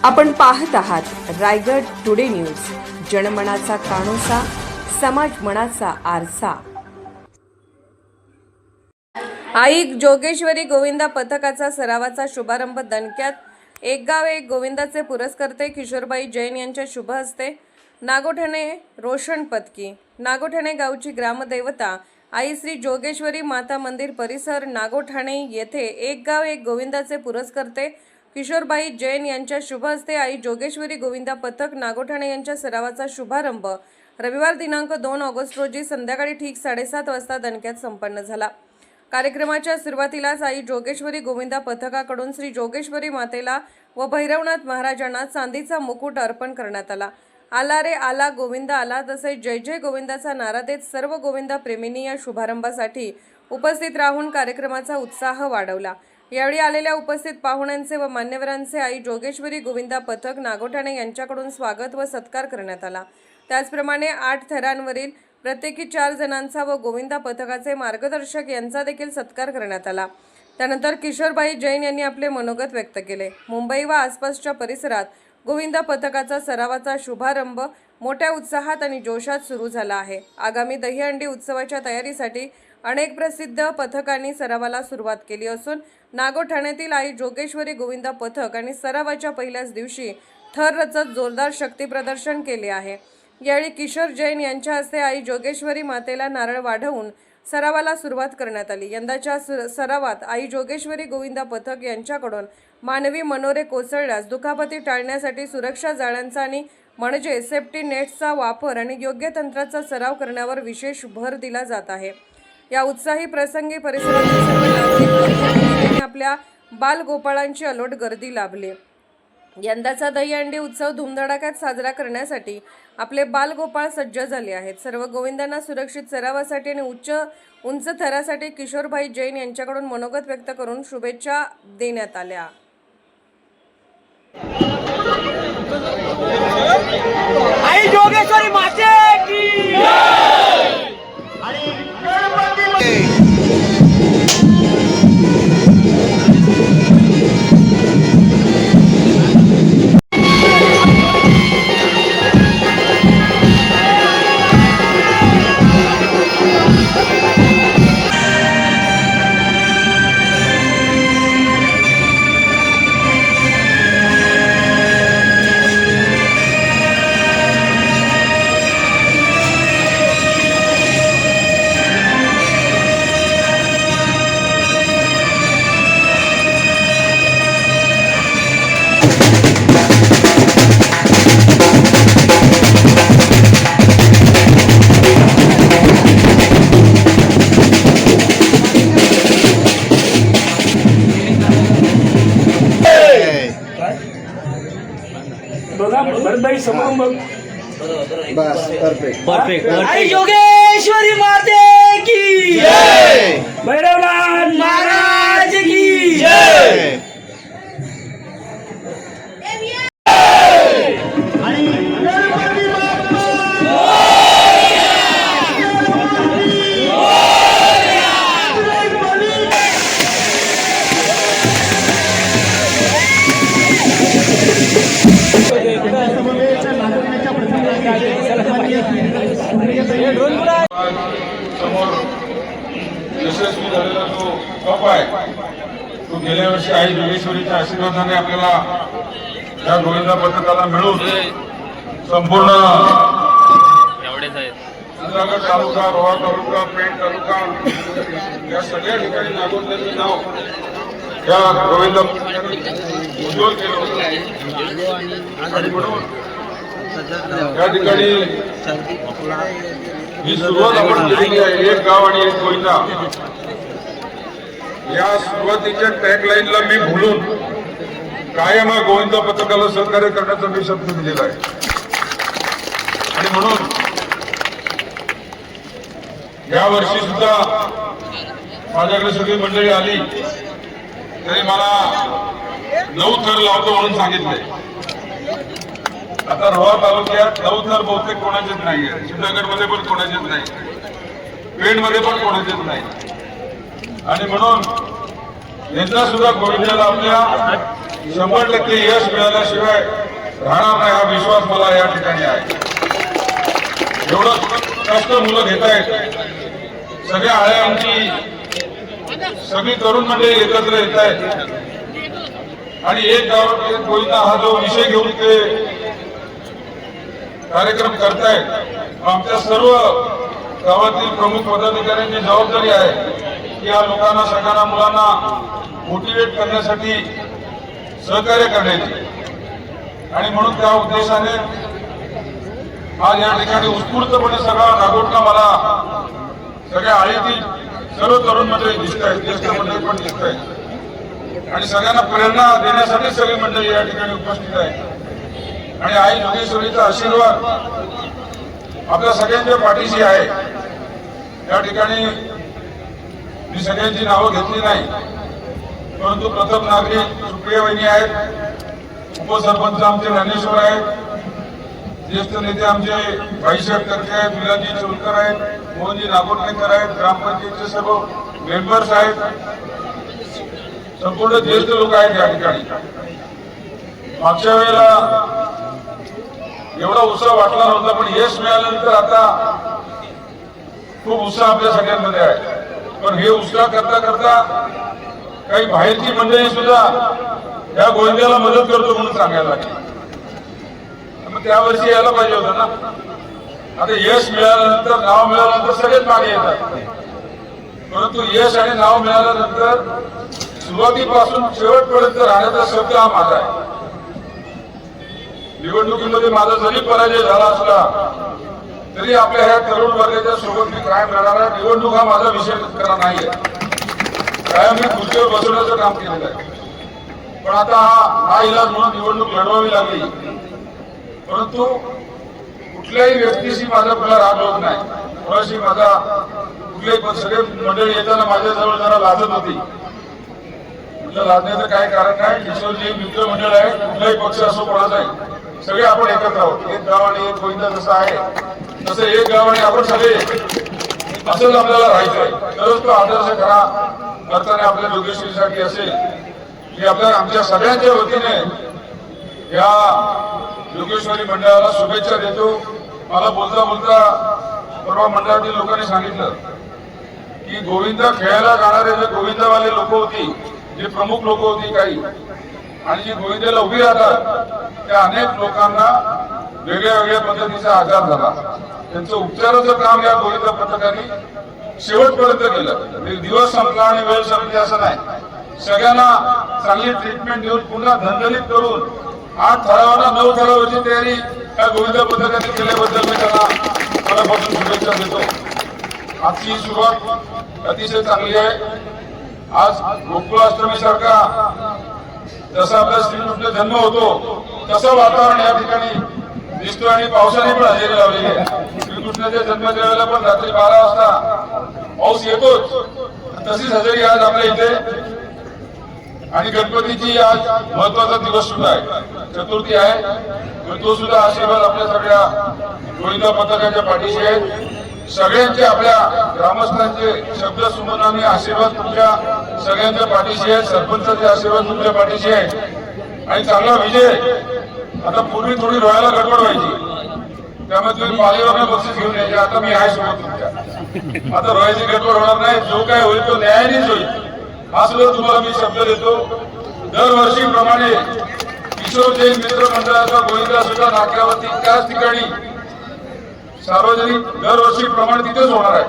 आपण पाहत आहात रायगड टुडे न्यूज, जनमनाचा कानोसा, समाज मनाचा आरसा। आई जोगेश्वरी गोविंदा पथकाचा सरावाचा शुभारंभ दणक्यात। एक गाव एक गोविंदाचे पुरस्कर्ते किशोरबाई जैन यांच्या शुभ हस्ते। नागोठणे रोशन पदकी। नागोठणे गावची ग्रामदेवता आई श्री जोगेश्वरी माता मंदिर परिसर नागोठणे येथे एक गाव एक गोविंदाचे पुरस्कर्ते किशोरबाई जैन यांच्या शुभ हस्ते आई जोगेश्वरी गोविंदा पथक नागोठणे यांच्या सरावाचा शुभारंभ रविवार दिनांक 2 ऑगस्ट रोजी संध्याकाळी ठीक 7:30 वाजता दणक्यात संपन्न झाला। कार्यक्रमाच्या सुरुवातीलाच आई जोगेश्वरी गोविंदा पथकाकडून श्री जोगेश्वरी मातेला व भैरवनाथ महाराजांना चांदीचा मुकुट अर्पण करण्यात आला। आला रे आला गोविंदा आला, तसे जय जय गोविंदाचा नारा देत सर्व गोविंदा प्रेमींनी या शुभारंभासाठी उपस्थित राहून कार्यक्रमाचा उत्साह वाढवला। यावेळी आलेल्या उपस्थित पाहुण्यांचे व मान्यवरांचे आई जोगेश्वरी गोविंदा पथक नागोठणे यांच्याकडून स्वागत व सत्कार करण्यात आला। त्याचप्रमाणे 8 थरांवरील प्रत्येकी 4 जणांचा व गोविंदा पथकाचे मार्गदर्शक यांचा देखील सत्कार करण्यात आला। त्यानंतर किशोरबाई जैन यांनी आपले मनोगत व्यक्त केले। मुंबई व आसपासच्या परिसरात गोविंदा पथकाचा सरावाचा शुभारंभ मोठ्या उत्साहात आणि जोशात सुरू झाला आहे। आगामी दहीहंडी उत्सवाच्या तयारीसाठी अनेक प्रसिद्ध पथकांनी सरावाला सुरुवात केली असून नागोठण्यातील आई जोगेश्वरी गोविंदा पथक आणि सरावाच्या पहिल्याच दिवशी थर रचत जोरदार शक्ती प्रदर्शन केले आहे। यावेळी किशोर जैन यांच्या हस्ते आई जोगेश्वरी मातेला नारळ वाढवून सरावाला सुरुवात करण्यात आली। यंदाच्या सरावात आई जोगेश्वरी गोविंदा पथक यांच्याकडून मानवी मनोरे कोसळल्यास दुखापती टाळण्यासाठी सुरक्षा जाळ्यांचा आणि म्हणजे सेफ्टी नेट्सचा वापर आणि योग्य तंत्राचा सराव करण्यावर विशेष भर दिला जात आहे। या उत्साही प्रसंगी परिसरातील सर्व नागरिक आपल्या बालगोपाळांची अलोट गर्दी लाभली। यंदाचा दहीहंडी उत्सव धुमधडाक्यात साजरा करण्यासाठी आपले बालगोपाळ सज्ज झाले आहेत। सर्व गोविंदांना सुरक्षित सरावासाठी आणि उंच थरासाठी किशोरबाई जैन यांच्याकडून मनोगत व्यक्त करून शुभेच्छा देण्यात आल्या। आई जोगेश्वरी माते की परफेक्ट। आई जोगेश्वरी माते की जय, भैरवनाथ महाराज की जय। समोर यशस्वी झालेला जो कप आहे तो गेल्या वर्षी आई जोगेश्वरीच्या आशीर्वादाने आपल्याला या गोविंदा पथकाला मिळून संपूर्ण चंद्रगड तालुका, रोहा तालुका, पेठ तालुका या सगळ्या ठिकाणी नागोठण्याचं नाव या गोविंदा पथकाने उज्ज्वल केलं होतं आणि म्हणून या ठिकाणी ही सुरुवात आपण केलेली आहे। एक गाव आणि एक गोविंदा या सुरुवातीच्या टॅगलाईनला मी भुलून कायम गोविंदा पथकाला सहकार्य करण्याचा मी शब्द दिलेला आहे आणि म्हणून या वर्षी सुद्धा माझ्याकडे सगळी मंडळी आली तरी मला 9 थर लावतो म्हणून सांगितलंय। आता रोहा तालुक्यात 9 थर बहुतेक कोणाचेच नाही आहे, जुनागड मध्ये पण कोणाचेच नाही, पेठ मध्ये पण कोणाचेच नाही आणि म्हणून यंदा सुद्धा गोविंदाला आपल्या 100% यश मिळाल्याशिवाय राहणार नाही हा विश्वास मला या ठिकाणी आहे. एवढं कष्ट मुलं घेत आहेत, सगळ्या आळ्यांची सगळी तरुण मंडळी एकत्र येत आहेत आणि एक गावात एक गोविंदा हा जो विषय घेऊन ते कार्यक्रम करतायत. आमच्या सर्व गावातील प्रमुख पदाधिकाऱ्यांची जबाबदारी आहे की या लोकांना, सगळ्यांना, मुलांना मोटिवेट करण्यासाठी सहकार्य करण्याची. आणि म्हणून त्या उद्देशाने आज या ठिकाणी उत्स्फूर्तपणे सगळा नागोठणा मला सगळ्या आळीतील सर्व तरुण मंडळी दिसत आहेत, ज्येष्ठ मंडळी पण दिसत आहेत आणि सगळ्यांना प्रेरणा देण्यासाठी सगळी मंडळी या ठिकाणी उपस्थित आहेत. आणि आई जोगेश्वरीचा आशीर्वाद आपल्या सगळ्यांच्या पाठीशी आहे. या ठिकाणी मी सगळ्यांची नावं घेतली नाही, परंतु प्रथम नागरिक सुप्रिया वहिनी आहेत, उपसरपंच आमचे ज्ञानेश्वर आहेत, ज्येष्ठ नेते आमचे भाईसाहेब करके आहेत, विलाजी चोलकर आहेत, मोहनजी नागोठणेकर आहेत, ग्रामपंचायतचे सर्व मेंबर्स आहेत, संपूर्ण ज्येष्ठ लोक आहेत या ठिकाणी. मागच्या वेळेला एवढा उत्साह वाटला नव्हता, पण यश मिळाल्यानंतर आता खूप उत्साह आपल्या सगळ्यांमध्ये आहे. पण हे उत्साह करता करता काही बाहेरची मंडळी सुद्धा या गोविंदाला मदत करतो म्हणून सांगायला लागली. मग त्या वर्षी यायला पाहिजे होतं ना. आता यश मिळाल्यानंतर, नाव मिळाल्यानंतर सगळेच मागे येतात, परंतु यश आणि नाव मिळाल्यानंतर सुरुवातीपासून शेवटपर्यंत राहण्याचा शब्द हा माझा आहे. निवडणुकीमध्ये माझा जरी पराजय झाला असला तरी आपल्या ह्या तरुण वर्गाच्या सोबत मी कायम राहणार आहे. निवडणूक हा माझा विषय करा नाहीये, कायम मी खुर्चीवर बसवण्याचं काम केलेलं आहे. पण आता हा इलाज म्हणून निवडणूक लढवावी लागली, परंतु कुठल्याही व्यक्तीशी माझा पहिला राग होत नाही. कोणाशी माझा कुठल्याही सगळे मंडळी येताना माझ्याजवळ जरा लाजत होती. म्हणजे लाजण्याचं काही कारण नाही. किशोरजी मित्र मंडळ आहे, कुठलाही पक्ष असो कोणाचाही, सगळे आपण एकत्र आहोत. एक गाव आणि एक गोविंदा जसं आहे तसं एक गाव आणि आपण सगळे असंच आपल्याला राहायचं आहे. तरच तो आदर्श खरा करताना आपल्या जोगेश्वरीसाठी असेल की आपल्या आमच्या सगळ्यांच्या वतीने या जोगेश्वरी मंडळाला शुभेच्छा देतो. मला बोलता बोलता परवा मंडळातील लोकांनी सांगितलं की गोविंदा खेळायला जाणारे जे गोविंदावाले लोक होती, जे प्रमुख लोक होती काही, आणि जी गोविंदाला उभी राहतात त्या अनेक लोकांना वेगळ्या वेगळ्या पद्धतीचा आजार झाला. त्यांचं उपचाराचं काम या गोविंदा पथकाने शेवटपर्यंत केलं. एक दिवस संपला आणि वेळ संपली असं नाही. सगळ्यांना चांगली ट्रीटमेंट देऊन पुन्हा धंदलीत करून 8 ठरावांना 9 ठरावाची तयारी या गोविंदा पथकाने केल्याबद्दल मी त्यांना मनापासून शुभेच्छा देतो. आजची सुरुवात अतिशय चांगली आहे. आज गोकुळाष्टमी सारखा जसा आपला श्रीकृष्ण जन्म होतो तसं वातावरण या ठिकाणी दिसतो आणि पावसाने पण हजेरी लावलेली आहे. श्रीकृष्णाच्या जन्माच्या वेळेला पण रात्री 12 वाजता पाऊस येतोच, तशीच हजेरी आज आपल्या इथे. आणि गणपतीची आज महत्वाचा दिवस सुद्धा आहे, चतुर्थी आहे, तो सुद्धा आशीर्वाद आपल्या सगळ्या गोविंदा पथकाच्या पाठीशी आहे. सगळ्यांचे, आपल्या ग्रामस्थांचे शब्द सुमनाने आशीर्वाद तुमच्या सगळ्यांच्या पाठीशी आहे. सरपंचाचे आशीर्वाद तुमच्या पाठीशी आहे. आणि चांगला विजय. आता पूर्वी थोडी रोहायला गडबड व्हायची, त्यामुळे तुम्ही पालेवरनं बक्षीस घेऊन यायचे. आता मी आहे सोबत तुमच्या. आता रोहायची गडबड होणार नाही. जो काय होईल तो न्यायानेच होईल हा सुद्धा तुम्हाला मी शब्द देतो. दरवर्षीप्रमाणे किशोर जैन मित्र मंडळाचा गोविंदा सुद्धा नाक्यावरती त्याच ठिकाणी सार्वजनिक दरवर्षीप्रमाणे तिथेच होणार आहे.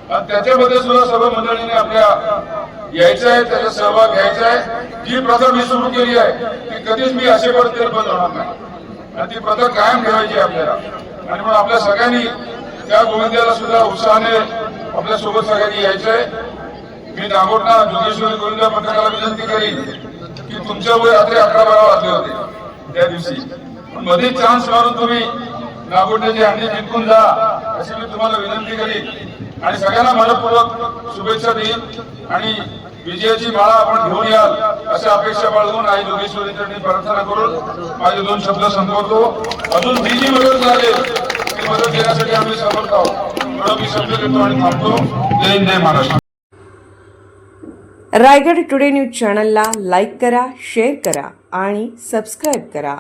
आणि त्याच्यामध्ये सुद्धा सर्व मंडळींनी आपल्या यायचं आहे, त्याचा सहभाग घ्यायचा आहे. जी प्रथा मी सुरू केली आहे ती कधीच मी असे पद्धतीने बंद होणार नाही आणि ती प्रथा कायम ठेवायची आपल्याला. आणि म्हणून आपल्या सगळ्यांनी त्या गोविंदाला सुद्धा उत्साहाने आपल्या सोबत सगळ्यांनी यायचं आहे. मी नागोठणा जोगेश्वरी गोविंदा पथकाला विनंती करीन की तुमच्या वय रात्री 11-12 वाजले होते त्या दिवशी, मध्ये चान्स मारून तुम्ही नागोठण्याची हंडी जिंकून जा अशी मी तुम्हाला विनंती करीन. आणि सगळ्यांना मनपूर्वक शुभेच्छा देईन आणि विजयाची माळा आपण घेऊन याल अशा अपेक्षा बाळगून आई जोगेश्वरीची प्रार्थना करून माझे 2 शब्द संपवतो. अजून जी जी मदत लागेल ती मदत देण्यासाठी आम्ही समर्थ आहोत. एवढं मी शब्द देतो आणि थांबतो. जय हिंद, जय महाराष्ट्र. रायगड टुडे न्यूज चॅनलला लाईक करा, शेअर करा आणि सबस्क्राईब करा.